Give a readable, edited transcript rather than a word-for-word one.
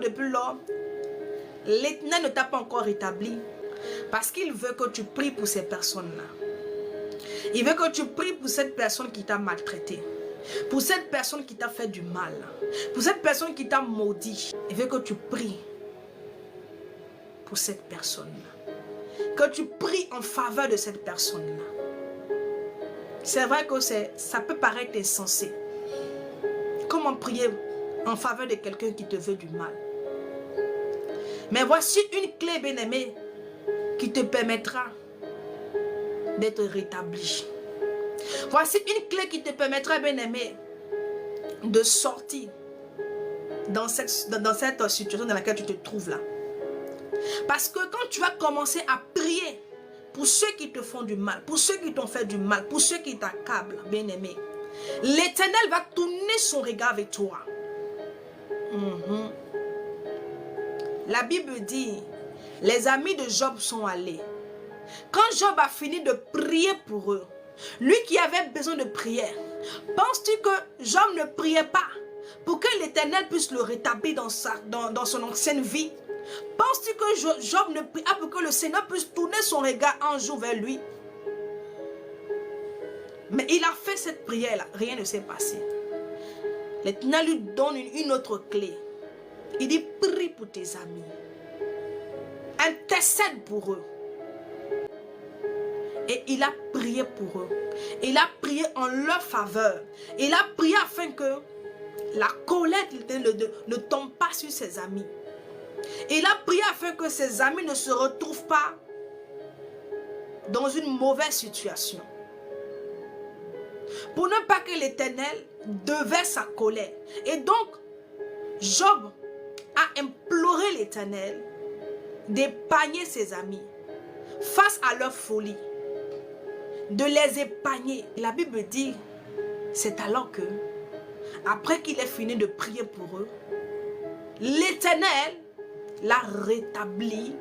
depuis lors, l'Éternel ne t'a pas encore rétabli. Parce qu'il veut que tu pries pour ces personnes-là. Il veut que tu pries pour cette personne qui t'a maltraité. Pour cette personne qui t'a fait du mal. Pour cette personne qui t'a maudit. Il veut que tu pries pour cette personne-là. Que tu pries en faveur de cette personne-là. C'est vrai que ça peut paraître insensé. Comment prier en faveur de quelqu'un qui te veut du mal? Mais voici une clé, bien-aimée, qui te permettra d'être rétabli. Voici une clé qui te permettra, bien-aimé, de sortir dans cette situation dans laquelle tu te trouves là. Parce que quand tu vas commencer à prier pour ceux qui te font du mal, pour ceux qui t'ont fait du mal, pour ceux qui t'accablent, bien-aimé, l'Éternel va tourner son regard avec toi. La Bible dit, les amis de Job sont allés. Quand Job a fini de prier pour eux, lui qui avait besoin de prière, penses-tu que Job ne priait pas pour que l'Éternel puisse le rétablir dans son ancienne vie? Penses-tu que Job ne prie pas pour que le Seigneur puisse tourner son regard un jour vers lui? Mais il a fait cette prière-là, rien ne s'est passé. L'Éternel lui donne une autre clé. Il dit, prie pour tes amis. Intercède pour eux. Et il a prié pour eux. Il a prié en leur faveur. Il a prié afin que la colère ne tombe pas sur ses amis. Il a prié afin que ses amis ne se retrouvent pas dans une mauvaise situation. Pour ne pas que l'Éternel déverse sa colère. Et donc, Job a imploré l'Éternel d'épargner ses amis face à leur folie. De les épargner. La Bible dit, c'est alors que, après qu'il ait fini de prier pour eux, l'Éternel l'a rétabli